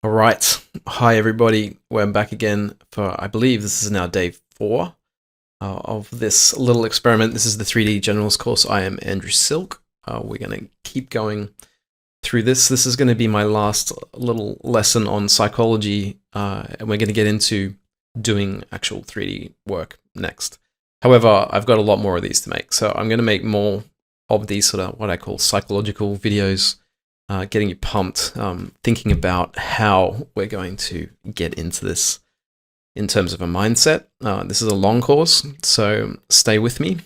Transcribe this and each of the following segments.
All right. Hi, everybody. We're back again for, I believe this is now day 4 of this little experiment. This is the 3D Generalist course. I am Andrew Silke. We're going to keep going through this. This is going to be my last little lesson on psychology, and we're going to get into doing actual 3D work next. However, I've got a lot more of these to make, so I'm going to make more of these sort of what I call psychological videos, getting you pumped, thinking about how we're going to get into this in terms of a mindset. This is a long course, so stay with me.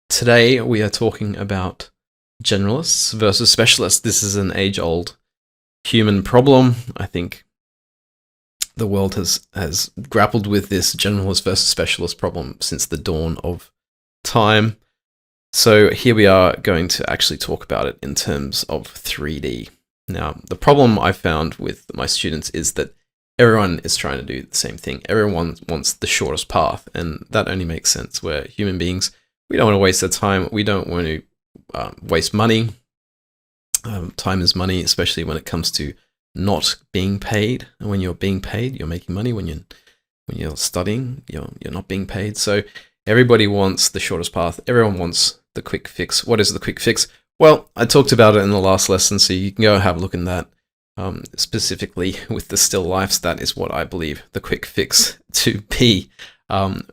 Today we are talking about generalists versus specialists. This is an age-old human problem. I think the world has grappled with this generalist versus specialist problem since the dawn of time. So here we are going to actually talk about it in terms of 3D. Now, the problem I found with my students is that everyone is trying to do the same thing. Everyone wants the shortest path, and that only makes sense. We're human beings. We don't want to waste our time. We don't want to waste money. Time is money, especially when it comes to not being paid. And when you're being paid, you're making money. When you're studying, you're not being paid. So everybody wants the shortest path. Everyone wants the quick fix. What is the quick fix? Well, I talked about it in the last lesson, so you can go have a look in that. Specifically with the still lifes, that is what I believe the quick fix to be,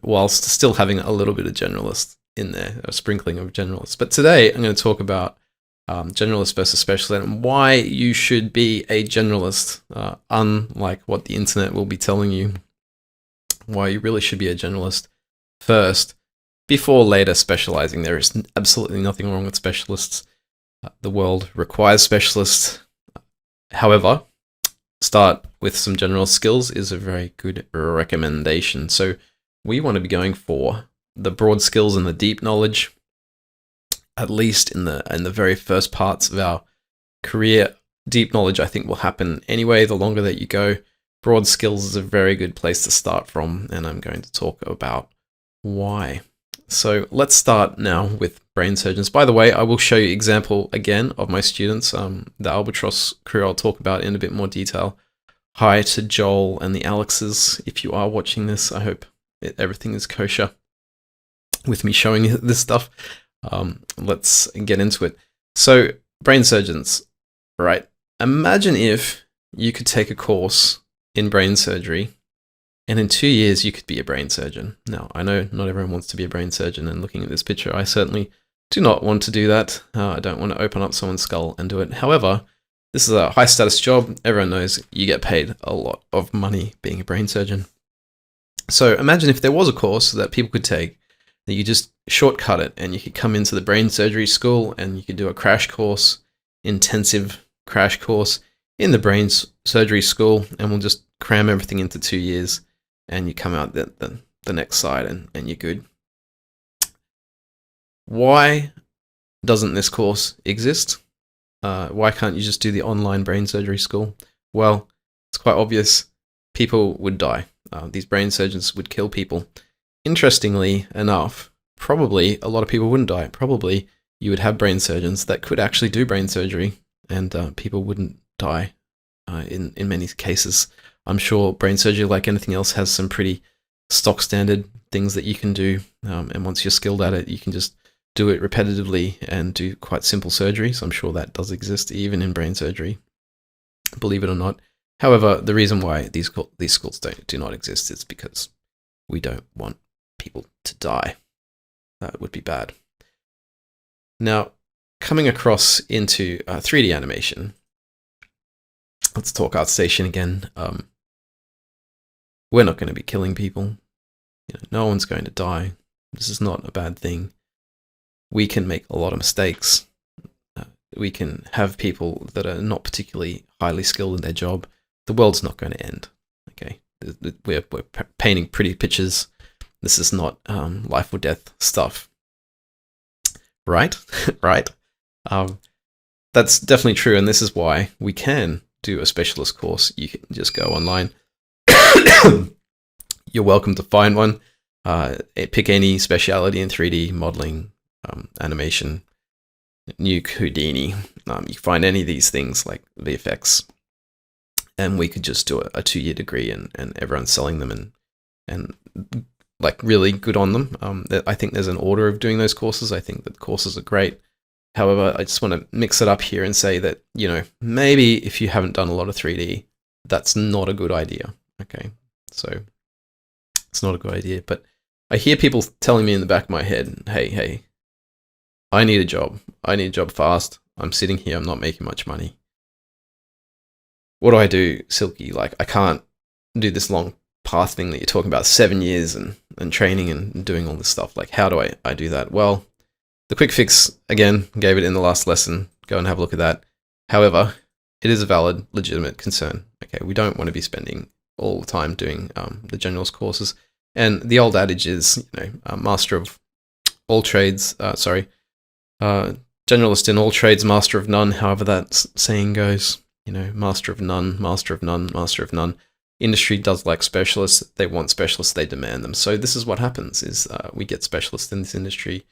whilst still having a little bit of generalist in there, a sprinkling of generalists. But today I'm going to talk about generalist versus specialist and why you should be a generalist, unlike what the internet will be telling you, why you really should be a generalist first, before later specializing. There is absolutely nothing wrong with specialists. The world requires specialists. However, start with some general skills is a very good recommendation. So we want to be going for the broad skills and the deep knowledge, at least in the very first parts of our career. Deep knowledge, I think, will happen anyway the longer that you go. Broad skills is a very good place to start from, and I'm going to talk about why. So let's start now with brain surgeons. By the way, I will show you example again of my students. The Albatross crew I'll talk about in a bit more detail. Hi to Joel and the Alexes. If you are watching this, I hope everything is kosher with me showing you this stuff. Let's get into it. So brain surgeons, right? Imagine if you could take a course in brain surgery and in 2 years, you could be a brain surgeon. Now, I know not everyone wants to be a brain surgeon, and looking at this picture, I certainly do not want to do that. I don't want to open up someone's skull and do it. However, this is a high-status job. Everyone knows you get paid a lot of money being a brain surgeon. So imagine if there was a course that people could take, that you just shortcut it, and you could come into the brain surgery school, and you could do a crash course, intensive crash course in the brain surgery school, and we'll just cram everything into 2 years. And you come out the next side and you're good. Why doesn't this course exist? Why can't you just do the online brain surgery school? Well, it's quite obvious. People would die. These brain surgeons would kill people. Interestingly enough, probably a lot of people wouldn't die. Probably you would have brain surgeons that could actually do brain surgery, and people wouldn't die in many cases. I'm sure brain surgery, like anything else, has some pretty stock standard things that you can do. And once you're skilled at it, you can just do it repetitively and do quite simple surgery. So I'm sure that does exist even in brain surgery, believe it or not. However, the reason why these schools do not exist is because we don't want people to die. That would be bad. Now, coming across into 3D animation, let's talk ArtStation again. We're not going to be killing people. No one's going to die. This is not a bad thing. We can make a lot of mistakes. We can have people that are not particularly highly skilled in their job. The world's not going to end. Okay, we're painting pretty pictures. This is not life or death stuff. Right? Right? That's definitely true, and this is why we can do a specialist course. You can just go online. You're welcome to find one. Pick any speciality in 3D modeling, animation, Nuke, Houdini. You can find any of these things like VFX. and we could just do a 2-year degree, and everyone's selling them and like really good on them. I think there's an order of doing those courses. I think that courses are great. However, I just want to mix it up here and say that, maybe if you haven't done a lot of 3D, that's not a good idea. Okay, so it's not a good idea. But I hear people telling me in the back of my head, hey, I need a job. I need a job fast. I'm sitting here. I'm not making much money. What do I do, Silke? Like, I can't do this long path thing that you're talking about, 7 years and training and doing all this stuff. Like, how do I do that? Well, the quick fix, again, gave it in the last lesson. Go and have a look at that. However, it is a valid, legitimate concern. Okay, we don't want to be spending all the time doing the generalist courses. And the old adage is, master of all trades, generalist in all trades, master of none, however that saying goes. Master of none, master of none, master of none. Industry does like specialists. They want specialists. They demand them. So this is what happens: is we get specialists in this industry,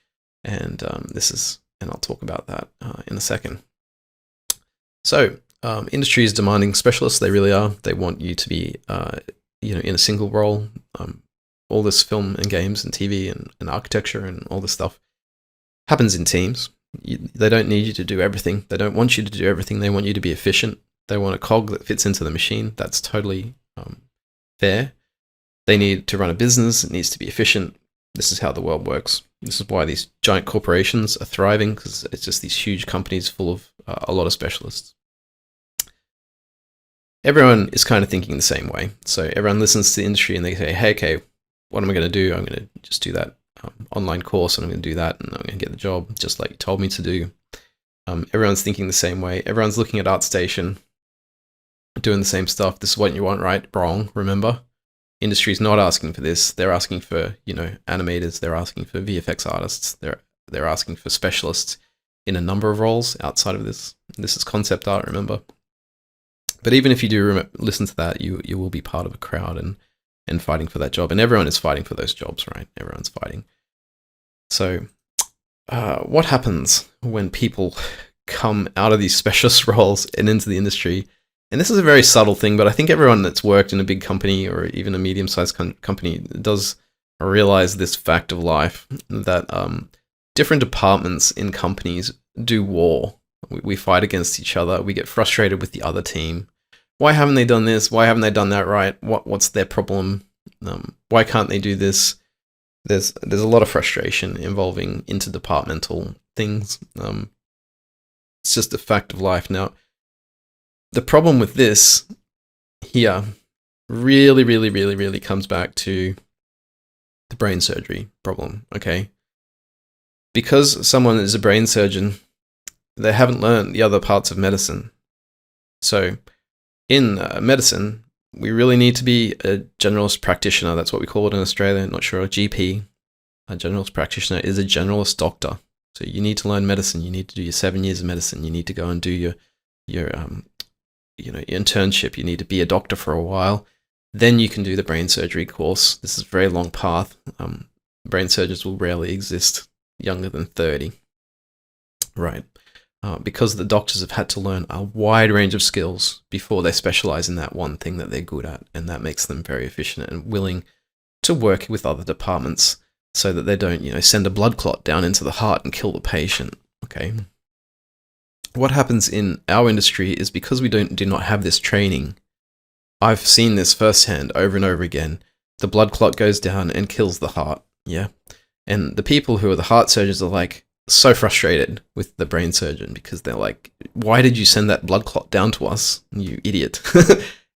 and I'll talk about that in a second. So industry is demanding specialists. They really are. They want you to be, in a single role. All this film and games and TV and architecture and all this stuff happens in teams. They don't need you to do everything. They don't want you to do everything. They want you to be efficient. They want a cog that fits into the machine. That's totally fair. They need to run a business. It needs to be efficient. This is how the world works. This is why these giant corporations are thriving, because it's just these huge companies full of a lot of specialists. Everyone is kind of thinking the same way. So everyone listens to the industry and they say, hey, okay, what am I going to do? I'm going to just do that online course, and I'm going to do that, and I'm going to get the job just like you told me to do. Everyone's thinking the same way. Everyone's looking at ArtStation, doing the same stuff. This is what you want, right? Wrong, remember? Industry's not asking for this. They're asking for, animators. They're asking for VFX artists. They're asking for specialists in a number of roles outside of this. This is concept art, remember? But even if you do listen to that, you will be part of a crowd and fighting for that job. And everyone is fighting for those jobs, right? Everyone's fighting. So what happens when people come out of these specialist roles and into the industry? And this is a very subtle thing, but I think everyone that's worked in a big company or even a medium-sized company does realize this fact of life, that different departments in companies do war. We fight against each other. We get frustrated with the other team. Why haven't they done this? Why haven't they done that right? What's their problem? Why can't they do this? There's a lot of frustration involving interdepartmental things. It's just a fact of life. Now, the problem with this here really comes back to the brain surgery problem, okay? Because someone is a brain surgeon, they haven't learned the other parts of medicine. So in medicine, we really need to be a generalist practitioner. That's what we call it in Australia. Not sure, a GP. A generalist practitioner is a generalist doctor. So you need to learn medicine. You need to do your 7 years of medicine. You need to go and do your internship. You need to be a doctor for a while. Then you can do the brain surgery course. This is a very long path. Brain surgeons will rarely exist younger than 30. Right. Because the doctors have had to learn a wide range of skills before they specialize in that one thing that they're good at. And that makes them very efficient and willing to work with other departments so that they don't, send a blood clot down into the heart and kill the patient. Okay. What happens in our industry is because we do not have this training. I've seen this firsthand over and over again. The blood clot goes down and kills the heart. Yeah. And the people who are the heart surgeons are like so frustrated with the brain surgeon because they're like, why did you send that blood clot down to us, you idiot?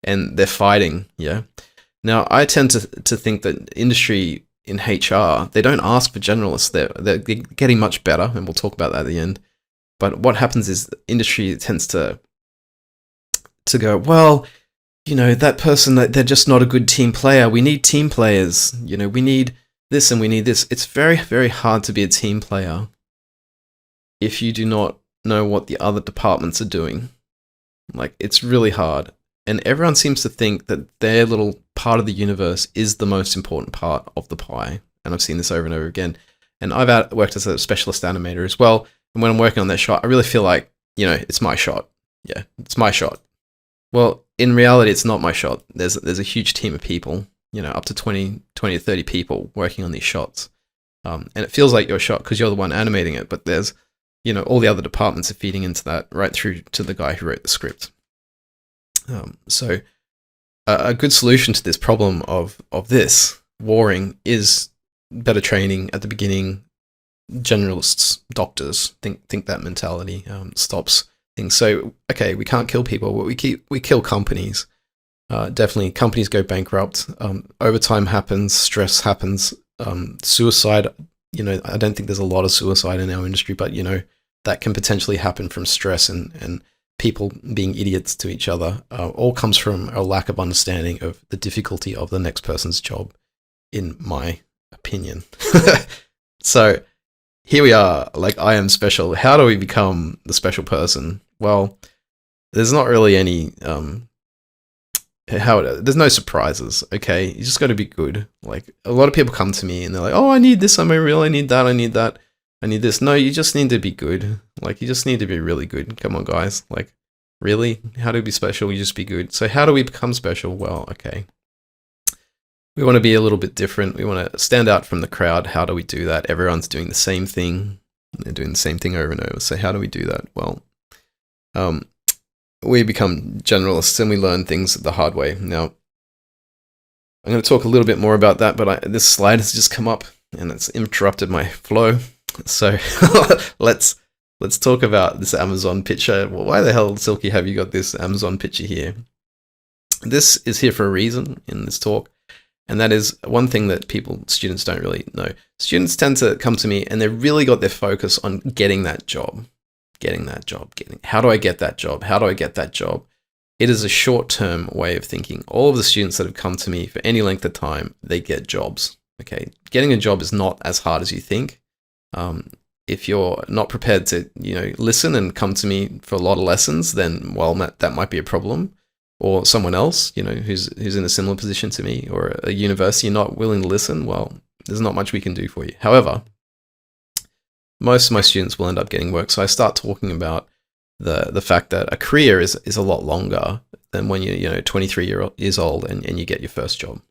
And they're fighting. Yeah. Now, I tend to think that industry in HR, they don't ask for generalists. They're getting much better, and we'll talk about that at the end. But what happens is the industry tends to go, well, that person, they're just not a good team player. We need team players. We need this and we need this. It's very, very hard to be a team player if you do not know what the other departments are doing. Like, it's really hard. And everyone seems to think that their little part of the universe is the most important part of the pie. And I've seen this over and over again. And I've worked as a specialist animator as well. And when I'm working on that shot, I really feel like, it's my shot. Yeah, it's my shot. Well, in reality, it's not my shot. There's a huge team of people, up to 20 to 30 people working on these shots. And it feels like your shot because you're the one animating it, but there's, all the other departments are feeding into that right through to the guy who wrote the script. So a good solution to this problem of this warring is better training at the beginning. Generalists, doctors think that mentality stops things. So okay, we can't kill people, but we kill companies. Definitely, companies go bankrupt. Overtime happens, stress happens, suicide. I don't think there's a lot of suicide in our industry, but that can potentially happen from stress and people being idiots to each other. All comes from a lack of understanding of the difficulty of the next person's job, in my opinion. So here we are, like I am special. How do we become the special person? Well, there's not really any there's no surprises, okay? You just got to be good. Like, a lot of people come to me and they're like, oh, I need this, I'm real, I need that, I need that, I need this. No, you just need to be good. Like, you just need to be really good. Come on, guys. Like, really? How do we be special? You just be good. So how do we become special? Well, okay. We want to be a little bit different. We want to stand out from the crowd. How do we do that? Everyone's doing the same thing. They're doing the same thing over and over. So how do we do that? Well, we become generalists and we learn things the hard way. Now, I'm going to talk a little bit more about that, but this slide has just come up and it's interrupted my flow. So let's talk about this Amazon picture. Well, why the hell, Silke, have you got this Amazon picture here? This is here for a reason in this talk. And that is one thing that students don't really know. Students tend to come to me and they've really got their focus on getting that job. How do I get that job? How do I get that job? It is a short-term way of thinking. All of the students that have come to me for any length of time, they get jobs. Okay, getting a job is not as hard as you think. If you're not prepared to, listen and come to me for a lot of lessons, then well, that might be a problem. Or someone else, who's in a similar position to me, or a university not willing to listen, well, there's not much we can do for you. However, most of my students will end up getting work. So I start talking about the fact that a career is a lot longer than when you're 23 years old and you get your first job.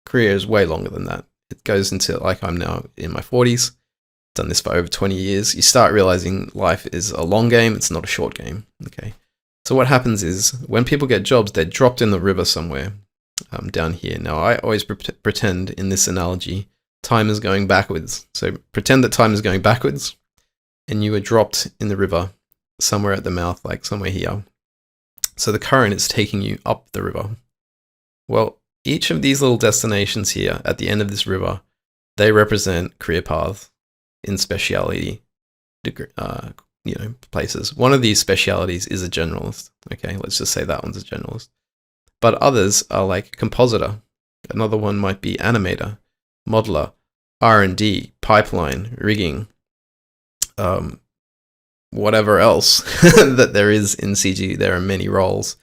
Career is way longer than that. It goes into, like, I'm now in my 40s, done this for over 20 years. You start realizing life is a long game. It's not a short game. Okay. So what happens is when people get jobs, they're dropped in the river somewhere down here. Now, I always pretend in this analogy, time is going backwards. So pretend that time is going backwards and you were dropped in the river somewhere at the mouth, like somewhere here. So the current is taking you up the river. Well, each of these little destinations here at the end of this river, they represent career paths in speciality places. One of these specialities is a generalist. Okay, let's just say that one's a generalist. But others are like compositor. Another one might be animator, modeler, R&D, pipeline, rigging, whatever else that there is in CG. There are many roles.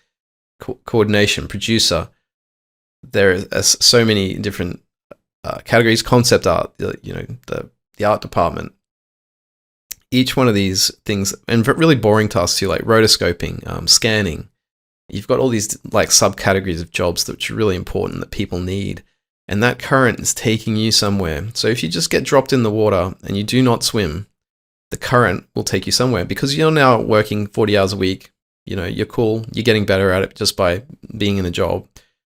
Coordination, producer. There are so many different categories. Concept art, the art department. Each one of these things, and really boring tasks too, like rotoscoping, scanning. You've got all these like subcategories of jobs that are really important that people need. And that current is taking you somewhere. So if you just get dropped in the water and you do not swim, the current will take you somewhere because you're now working 40 hours a week. You're cool. You're getting better at it just by being in a job.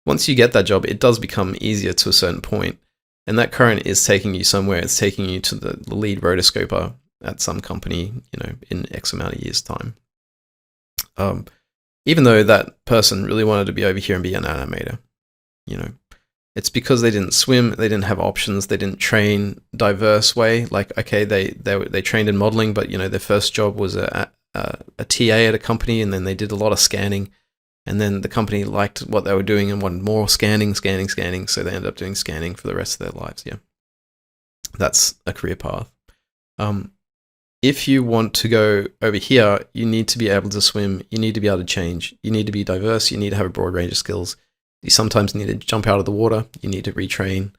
Once you get that job, it does become easier to a certain point. And that current is taking you somewhere. It's taking you to the lead rotoscoper at some company, in X amount of years' time. Even though that person really wanted to be over here and be an animator, it's because they didn't swim, they didn't have options, they didn't train diverse way. Like, okay, they trained in modeling, but their first job was a TA at a company, and then they did a lot of scanning, and then the company liked what they were doing and wanted more scanning, so they ended up doing scanning for the rest of their lives. Yeah, that's a career path. If you want to go over here, you need to be able to swim, you need to be able to change, you need to be diverse, you need to have a broad range of skills. You sometimes need to jump out of the water, you need to retrain,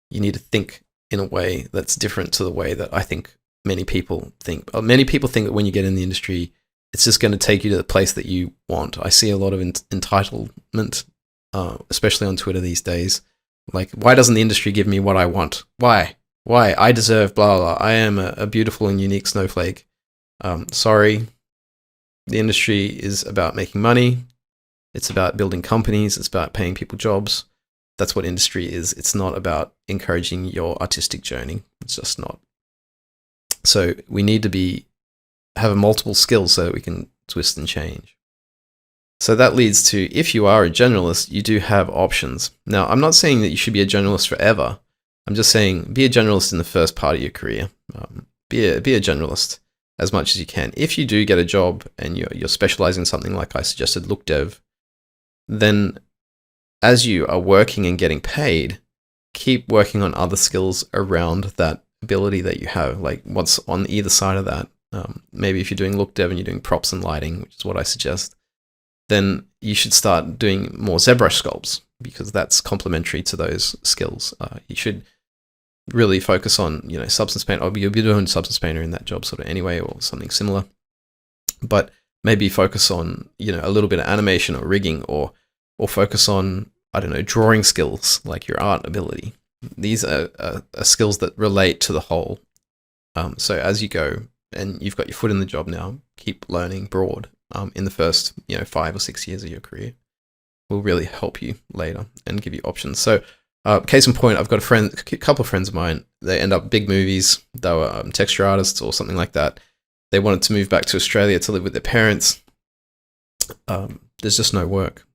you need to think in a way that's different to the way that I think many people think. Many people think that when you get in the industry, it's just going to take you to the place that you want. I see a lot of entitlement, especially on Twitter these days. Like, why doesn't the industry give me what I want? Why? I deserve blah, blah. I am a beautiful and unique snowflake. Sorry. The industry is about making money. It's about building companies. It's about paying people jobs. That's what industry is. It's not about encouraging your artistic journey. It's just not. So we need to have multiple skills so that we can twist and change. So that leads to, if you are a generalist, you do have options. Now, I'm not saying that you should be a generalist forever. I'm just saying be a generalist in the first part of your career. Be a generalist as much as you can. If you do get a job and you're specializing in something like I suggested, look dev, then as you are working and getting paid, keep working on other skills around that ability that you have, like what's on either side of that. Maybe if you're doing look dev and you're doing props and lighting, which is what I suggest, then you should start doing more ZBrush sculpts, because that's complementary to those skills. You should really focus on, Substance Painter, or you'll be doing Substance Painter in that job sort of anyway, or something similar. But maybe focus on, a little bit of animation or rigging, or focus on, I don't know, drawing skills, like your art ability. These are skills that relate to the whole. So as you go, and you've got your foot in the job now, keep learning broad in the first, 5 or 6 years of your career. Will really help you later and give you options. So case in point, I've got a couple of friends of mine, they end up big movies. They were texture artists or something like that. They wanted to move back to Australia to live with their parents. There's just no work,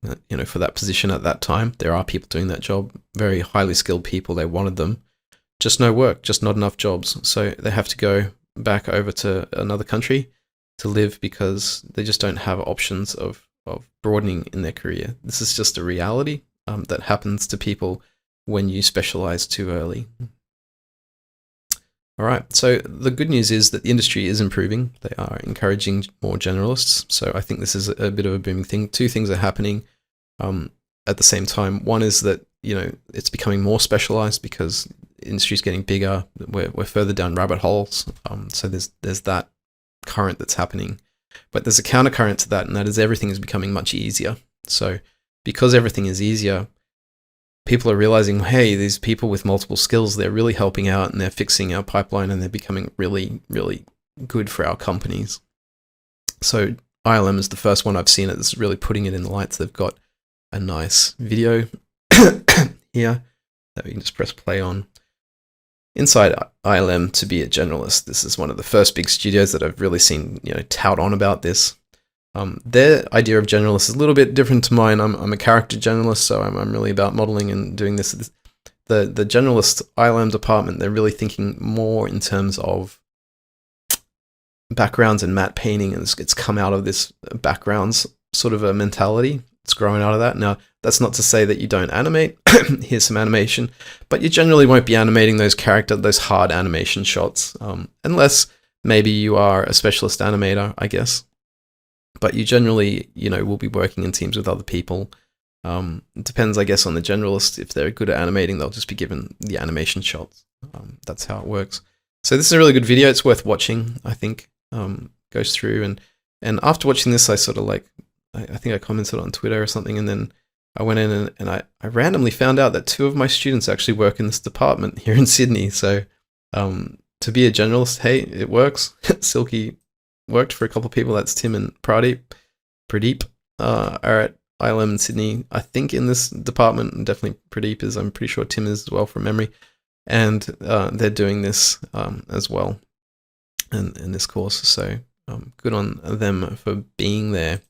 for that position at that time. There are people doing that job, very highly skilled people. They wanted them, just no work, just not enough jobs. So they have to go back over to another country to live, because they just don't have options of broadening in their career. This is just a reality that happens to people when you specialize too early. All right, so the good news is that the industry is improving. They are encouraging more generalists. So I think this is a bit of a booming thing. Two things are happening at the same time. One is that, it's becoming more specialized because the industry is getting bigger. We're further down rabbit holes. So there's that current that's happening. But there's a countercurrent to that, and that is everything is becoming much easier. So because everything is easier, people are realizing, hey, these people with multiple skills, they're really helping out, and they're fixing our pipeline, and they're becoming really, really good for our companies. So ILM is the first one I've seen that's really putting it in the lights. They've got a nice video here that we can just press play on. Inside ILM to be a generalist, this is one of the first big studios that I've really seen, tout on about this. Their idea of generalist is a little bit different to mine. I'm a character generalist, so I'm really about modeling and doing this. The generalist ILM department, they're really thinking more in terms of backgrounds and matte painting, and it's come out of this backgrounds sort of a mentality. It's growing out of that. Now, that's not to say that you don't animate. Here's some animation, but you generally won't be animating those hard animation shots, unless maybe you are a specialist animator, I guess. But you generally, will be working in teams with other people. It depends, I guess, on the generalist. If they're good at animating, they'll just be given the animation shots. That's how it works. So this is a really good video. It's worth watching, I think. Goes through, and after watching this, I sort of I think I commented on Twitter or something, and then I went in and I randomly found out that 2 of my students actually work in this department here in Sydney. So to be a generalist, hey, it works. Silke worked for a couple of people. That's Tim and Pradeep are at ILM in Sydney, I think, in this department, and definitely Pradeep is. I'm pretty sure Tim is as well, from memory. And they're doing this as well in this course. So good on them for being there.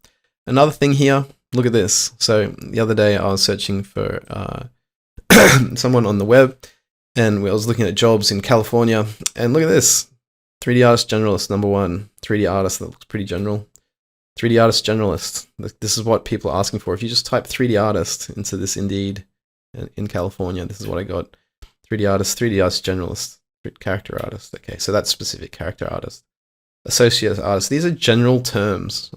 Another thing here, look at this. So the other day I was searching for someone on the web, and I was looking at jobs in California, and look at this. 3D artist generalist, number 1. 3D artist, that looks pretty general. 3D artist generalist. This is what people are asking for. If you just type 3D artist into this Indeed in California, this is what I got. 3D artist generalist, character artist. Okay, so that's specific character artist. Associate artist. These are general terms.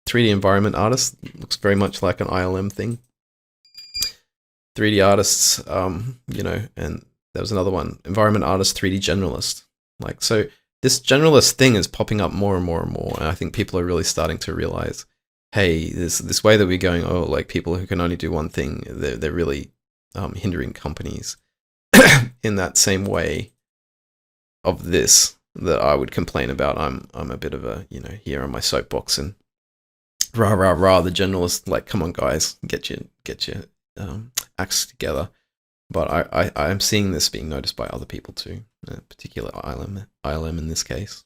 3D environment artist looks very much like an ILM thing. 3D artists, and there was another one. Environment artist, 3D generalist. So this generalist thing is popping up more and more and more, and I think people are really starting to realize, hey, this way that we're going, oh, like people who can only do one thing, they're really hindering companies in that same way of this that I would complain about. I'm a bit of a, here on my soapbox and rah rah rah the generalist, like, come on guys, get your acts together. But I'm seeing this being noticed by other people too, particularly ILM in this case.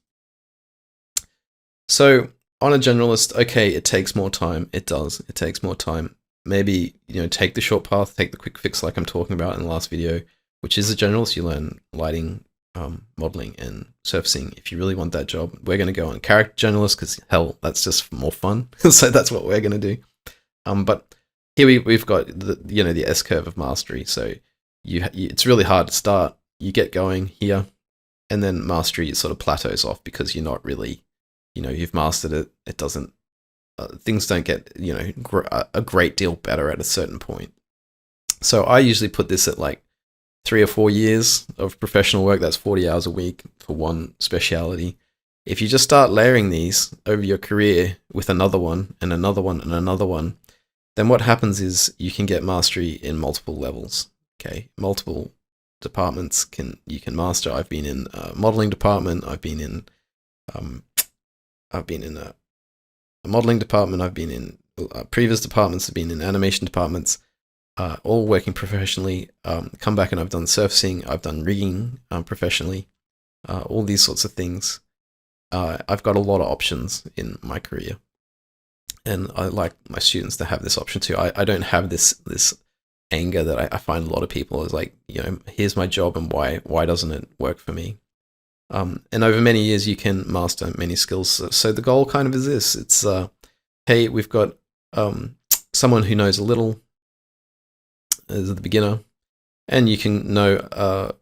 So on a generalist, okay, it takes more time. It does. It takes more time. Maybe, take the short path, take the quick fix like I'm talking about in the last video, which is a generalist. You learn lighting, modeling, and surfacing. If you really want that job, we're going to go on character generalist because, hell, that's just more fun. So that's what we're going to do. But here we've got the S curve of mastery. So it's really hard to start. You get going here, and then mastery sort of plateaus off because you're not really, you've mastered it. It doesn't, things don't get, a great deal better at a certain point. So I usually put this at like 3 or 4 years of professional work. That's 40 hours a week for one speciality. If you just start layering these over your career with another one and another one and another one, then what happens is you can get mastery in multiple levels. Okay, multiple departments you can master. I've been in a modeling department. I've been in a modeling department. I've been in previous departments. I've been in animation departments. All working professionally. Come back and I've done surfacing. I've done rigging professionally. All these sorts of things. I've got a lot of options in my career, and I like my students to have this option too. I don't have this anger that I find a lot of people is like, here's my job and why doesn't it work for me? And over many years you can master many skills. So the goal kind of is this. It's hey, we've got someone who knows a little as the beginner, and you can know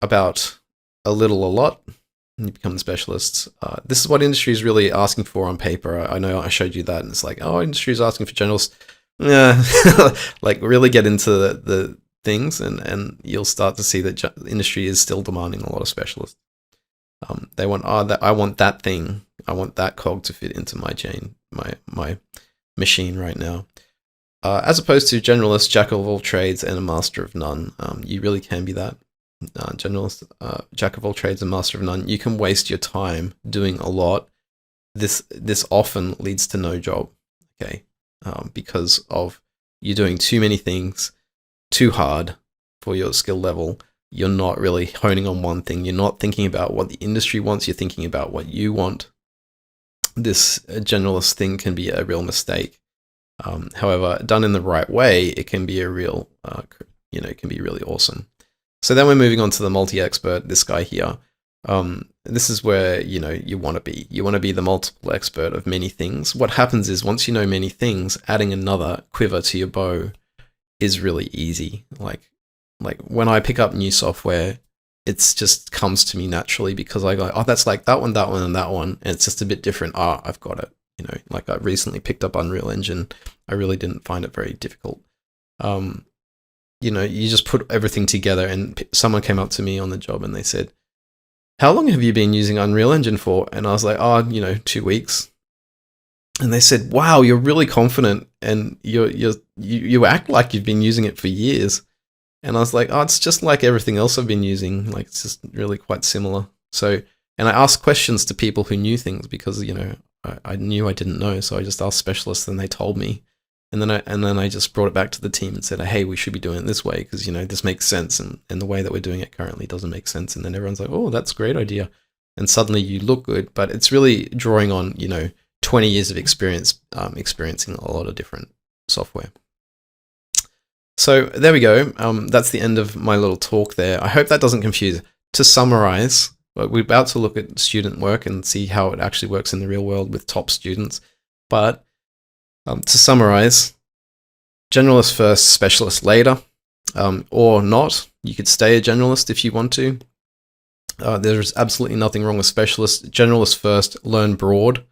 about a little a lot, and you become the specialist. This is what industry is really asking for on paper. I know I showed you that, and it's like, oh, industry is asking for generalists. Yeah, like really get into the things, and you'll start to see that industry is still demanding a lot of specialists. They want, I want that thing. I want that cog to fit into my chain, my machine right now. As opposed to generalist, jack of all trades and a master of none. You really can be that. Generalist, jack of all trades and master of none. You can waste your time doing a lot. This often leads to no job. Okay. Because of you doing too many things too hard for your skill level. You're not really honing on one thing. You're not thinking about what the industry wants. You're thinking about what you want. This generalist thing can be a real mistake. However, done in the right way, it can be a real, it can be really awesome. So then we're moving on to the multi-expert, this guy here. This is where, you want to be. You want to be the multiple expert of many things. What happens is once you know many things, adding another quiver to your bow is really easy. Like when I pick up new software, it's just comes to me naturally because I go, oh, that's like that one, and that one. And it's just a bit different. I've got it. Like I recently picked up Unreal Engine. I really didn't find it very difficult. You just put everything together, and someone came up to me on the job and they said, how long have you been using Unreal Engine for? And I was like, 2 weeks. And they said, wow, you're really confident, and you act like you've been using it for years. And I was like, oh, it's just like everything else I've been using. Like, it's just really quite similar. So, and I asked questions to people who knew things because, I knew I didn't know. So I just asked specialists and they told me. And then I just brought it back to the team and said, hey, we should be doing it this way because, this makes sense. And the way that we're doing it currently doesn't make sense. And then everyone's like, oh, that's a great idea. And suddenly you look good. But it's really drawing on, 20 years of experience, experiencing a lot of different software. So there we go. That's the end of my little talk there. I hope that doesn't confuse. To summarize, we're about to look at student work and see how it actually works in the real world with top students. But to summarize, generalist first, specialist later, or not. You could stay a generalist if you want to. There's absolutely nothing wrong with specialist. Generalist first, learn broad.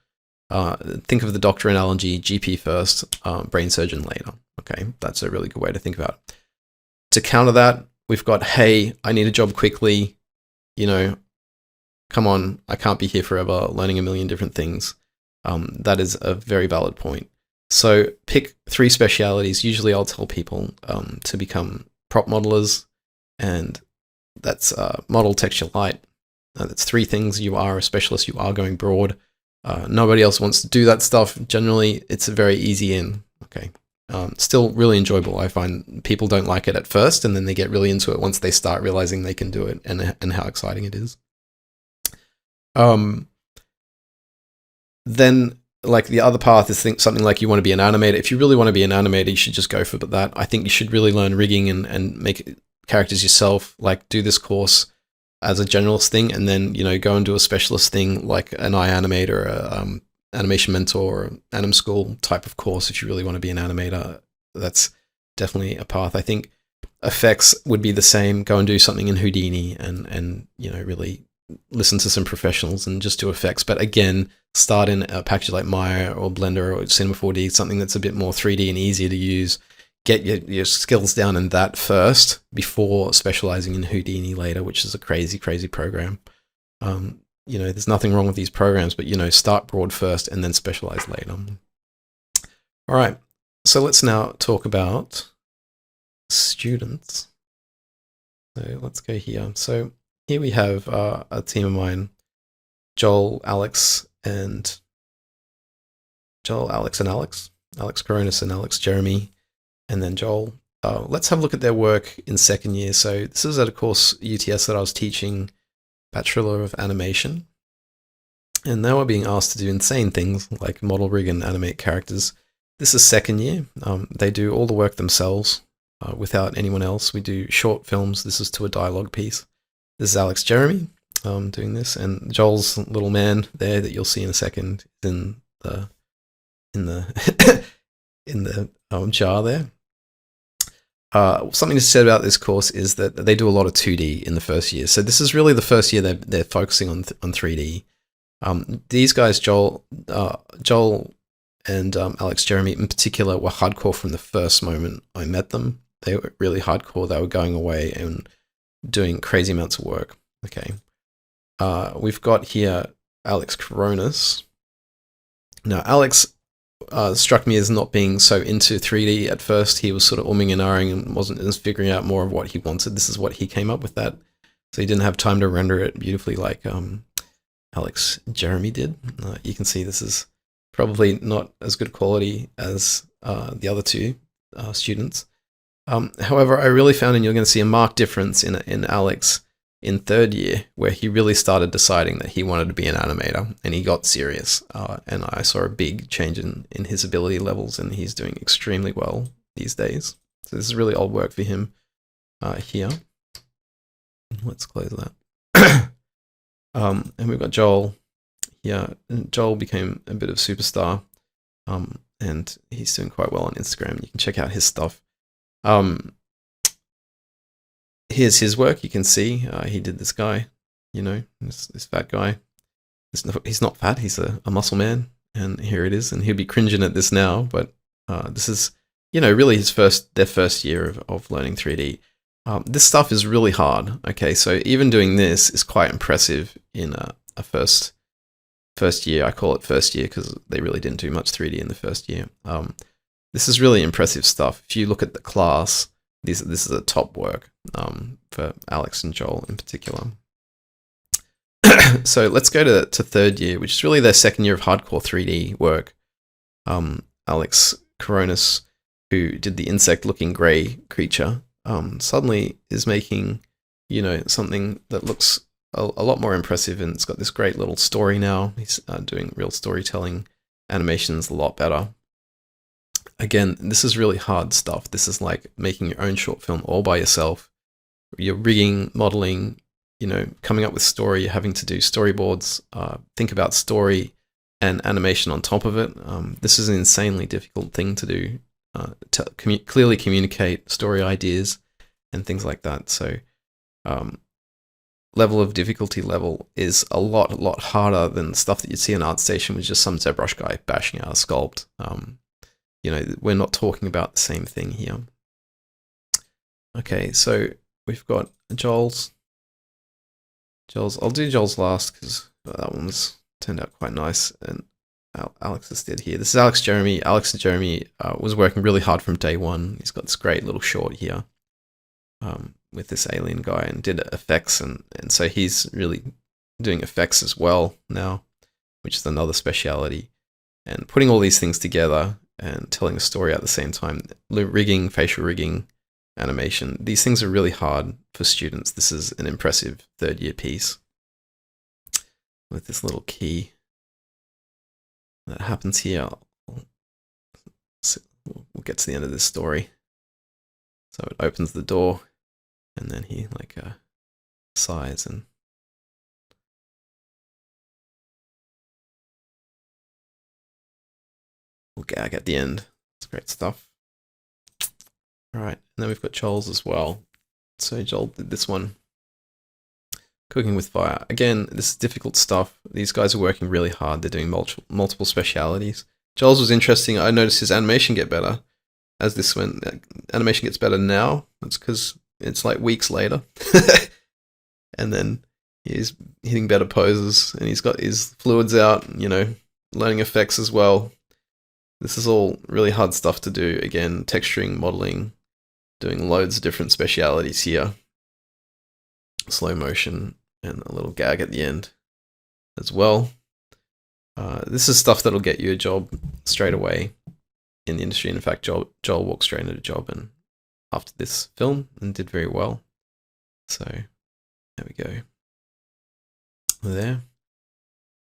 Think of the doctor analogy, GP first, brain surgeon later. Okay, that's a really good way to think about it. To counter that, we've got, hey, I need a job quickly. come on, I can't be here forever learning a million different things. That is a very valid point. So pick 3 specialities. Usually I'll tell people to become prop modelers, and that's model, texture, light. That's 3 things. You are a specialist. You are going broad. Nobody else wants to do that stuff. Generally, it's a very easy in. Okay. Still really enjoyable. I find people don't like it at first, and then they get really into it once they start realizing they can do it and how exciting it is. Then, like, the other path is something like you want to be an animator. If you really want to be an animator, you should just go for that. I think you should really learn rigging and make characters yourself. Like, do this course as a generalist thing, and then, you know, go and do a specialist thing like an iAnimator, or animation mentor, or anim school type of course. If you really want to be an animator, that's definitely a path. I think effects would be the same. Go and do something in Houdini, and you know, really listen to some professionals and just do effects. But again, start in a package like Maya or Blender or Cinema 4D, something that's a bit more 3D and easier to use. Get your skills down in that first before specializing in Houdini later, which is a crazy, crazy program. You know, there's nothing wrong with these programs, but, you know, start broad first and then specialize later. All right, so let's now talk about students. So let's go here. So here we have a team of mine, Joel, Alex, and Alex, Karonis and Alex, Jeremy, and then Joel. Let's have a look at their work in second year. So this is at a course UTS that I was teaching, Bachelor of Animation. And they were being asked to do insane things like model, rig, and animate characters. This is second year. They do all the work themselves without anyone else. We do short films. This is to a dialogue piece. This is Alex, Jeremy doing this, and Joel's little man there that you'll see in a second in the jar there. Something to say about this course is that they do a lot of 2D in the first year. So this is really the first year they're focusing on 3D. These guys, Joel and Alex, Jeremy in particular, were hardcore from the first moment I met them. They were really hardcore. They were going away and doing crazy amounts of work. Okay. We've got here Alex Karonis. Now, Alex struck me as not being so into 3D at first. He was sort of umming and ahhing and wasn't figuring out more of what he wanted. This is what he came up with that. So he didn't have time to render it beautifully like Alex Jeremy did. You can see this is probably not as good quality as the other 2 students. However, I really found, and you're going to see a marked difference in Alex in third year, where he really started deciding that he wanted to be an animator, and he got serious. And I saw a big change in his ability levels, and he's doing extremely well these days. So this is really old work for him here. Let's close that. And we've got Joel here. And Joel became a bit of a superstar, and he's doing quite well on Instagram. You can check out his stuff. Here's his work. You can see he did this guy, you know, this fat guy. He's not fat, he's a muscle man, and here it is. And he'll be cringing at this now, but this is, you know, really their first year of learning 3D. This stuff is really hard. Okay, so even doing this is quite impressive in a first year. I call it first year because they really didn't do much 3D in the first year. This is really impressive stuff. If you look at the class, this is the top work for Alex and Joel in particular. So let's go to third year, which is really their second year of hardcore 3D work. Alex Karonis, who did the insect-looking grey creature, suddenly is making, you know, something that looks a lot more impressive, and it's got this great little story now. He's doing real storytelling animations a lot better. Again, this is really hard stuff. This is like making your own short film all by yourself. You're rigging, modeling, you know, coming up with story, you're having to do storyboards, think about story and animation on top of it. This is an insanely difficult thing to do, to clearly communicate story ideas and things like that. So level of difficulty level is a lot harder than stuff that you'd see in ArtStation with just some ZBrush guy bashing out a sculpt. You know, we're not talking about the same thing here. Okay, so we've got Joel's I'll do Joel's last because that one's turned out quite nice. And Alex's did here. This is Alex Jeremy. Alex and Jeremy was working really hard from day one. He's got this great little short here with this alien guy and did effects. And so he's really doing effects as well now, which is another speciality. And putting all these things together and telling a story at the same time, rigging, facial rigging, animation. These things are really hard for students. This is an impressive third-year piece with this little key that happens here. We'll get to the end of this story. So it opens the door, and then he sighs and we'll gag at the end. It's great stuff. All right, and then we've got Joel's as well. So Joel did this one, Cooking with Fire. Again, this is difficult stuff. These guys are working really hard. They're doing multiple specialities. Joel's was interesting. I noticed his animation get better as this went. Animation gets better now. It's because it's like weeks later. And then he's hitting better poses, and he's got his fluids out, learning effects as well. This is all really hard stuff to do. Again, texturing, modeling, doing loads of different specialities here. Slow motion and a little gag at the end as well. This is stuff that'll get you a job straight away in the industry. In fact, Joel walked straight into a job and after this film and did very well. So there we go. There.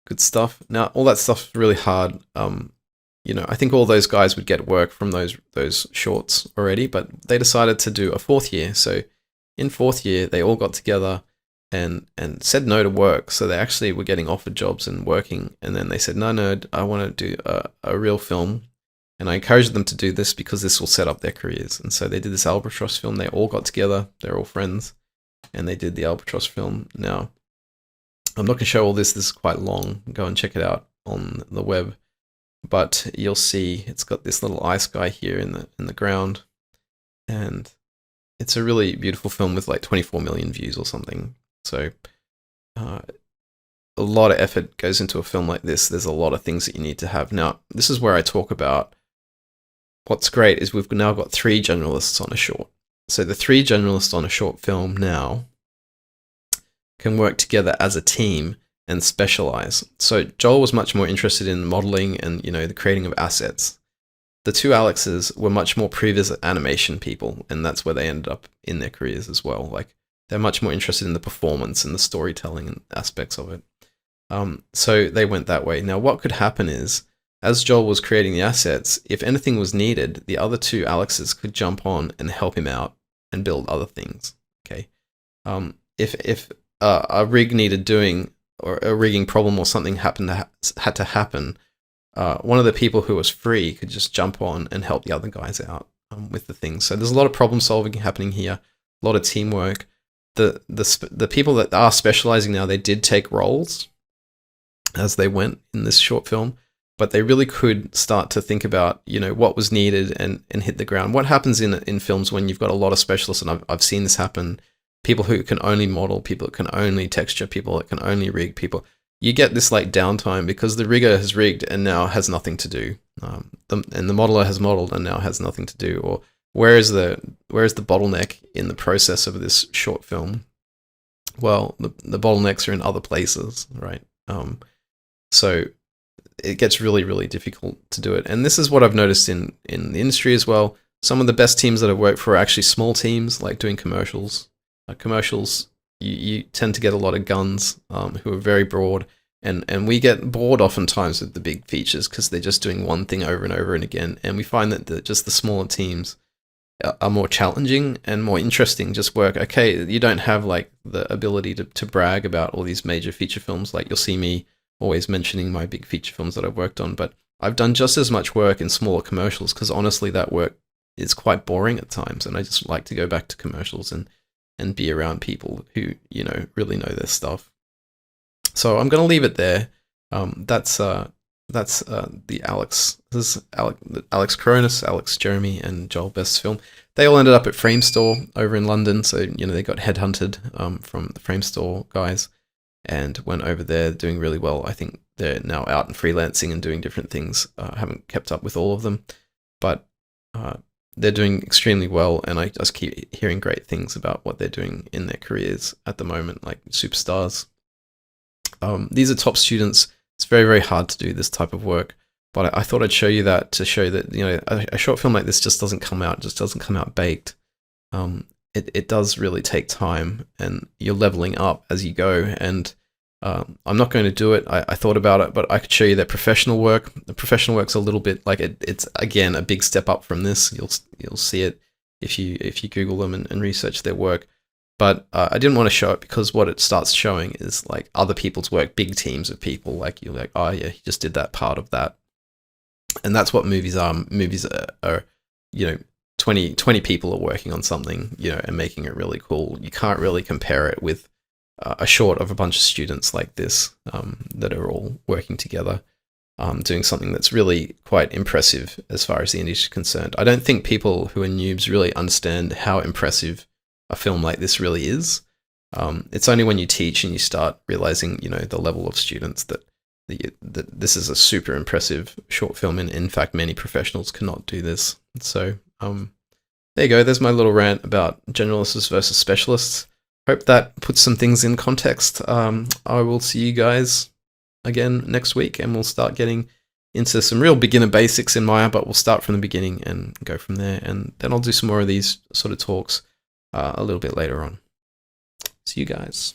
Good stuff. Now, all that stuff is really hard. I think all those guys would get work from those shorts already, but they decided to do a fourth year. So in fourth year, they all got together and said no to work. So they actually were getting offered jobs and working. And then they said, no, I want to do a real film. And I encouraged them to do this because this will set up their careers. And so they did this Albatross film. They all got together. They're all friends. And they did the Albatross film. Now, I'm not going to show all this. This is quite long. Go and check it out on the web. But you'll see it's got this little ice guy here in the ground, and it's a really beautiful film with like 24 million views or something. So a lot of effort goes into a film like this. There's a lot of things that you need to have. Now, this is where I talk about what's great is we've now got 3 generalists on a short. So the 3 generalists on a short film now can work together as a team and specialize. So Joel was much more interested in modeling and, the creating of assets. The 2 Alexes were much more previous animation people, and that's where they ended up in their careers as well. Like, they're much more interested in the performance and the storytelling and aspects of it. So they went that way. Now, what could happen is, as Joel was creating the assets, if anything was needed, the other 2 Alexes could jump on and help him out and build other things. Okay. If a rig needed doing, or a rigging problem or something had to happen, one of the people who was free could just jump on and help the other guys out with the things. So there's a lot of problem solving happening here, a lot of teamwork. The people that are specializing now, they did take roles as they went in this short film, but they really could start to think about what was needed and hit the ground. What happens in films when you've got a lot of specialists, and I've seen this happen. People who can only model, people that can only texture, people that can only rig, people. You get this like downtime because the rigger has rigged and now has nothing to do. And the modeler has modeled and now has nothing to do. Or where is the bottleneck in the process of this short film? Well, the bottlenecks are in other places, right? So it gets really, really difficult to do it. And this is what I've noticed in the industry as well. Some of the best teams that I've worked for are actually small teams, like doing commercials. Commercials, you tend to get a lot of guns who are very broad, and we get bored oftentimes with the big features because they're just doing one thing over and over and again, and we find that just the smaller teams are more challenging and more interesting. Just work. Okay, you don't have like the ability to brag about all these major feature films. Like, you'll see me always mentioning my big feature films that I've worked on, but I've done just as much work in smaller commercials because honestly that work is quite boring at times, and I just like to go back to commercials and be around people who, really know their stuff. So I'm going to leave it there. That's the Alex. This is Alex Karonis, Alex Jeremy, and Joel Best's film. They all ended up at Frame Store over in London. So, they got headhunted from the Frame Store guys. and went over there doing really well. I think they're now out and freelancing and doing different things. I haven't kept up with all of them, but they're doing extremely well, and I just keep hearing great things about what they're doing in their careers at the moment, like superstars. These are top students. It's very, very hard to do this type of work, but I thought I'd show you that to show that, you know, a short film like this just doesn't come out baked. It does really take time, and you're leveling up as you go. And I'm not going to do it. I thought about it, but I could show you their professional work. The professional work's a little bit like it's again a big step up from this. You'll see it if you Google them and research their work. But I didn't want to show it because what it starts showing is like other people's work, big teams of people. Like you're like, oh yeah, he just did that part of that, and that's what movies are. Movies are you know, 20 people are working on something, you know, and making it really cool. You can't really compare it with a short of a bunch of students like this that are all working together, doing something that's really quite impressive as far as the industry is concerned. I don't think people who are noobs really understand how impressive a film like this really is. It's only when you teach and you start realizing, you know, the level of students that this is a super impressive short film, and in fact many professionals cannot do this. So there you go, there's my little rant about generalists versus specialists. Hope that puts some things in context. I will see you guys again next week, and we'll start getting into some real beginner basics in Maya, but we'll start from the beginning and go from there, and then I'll do some more of these sort of talks a little bit later on. See you guys.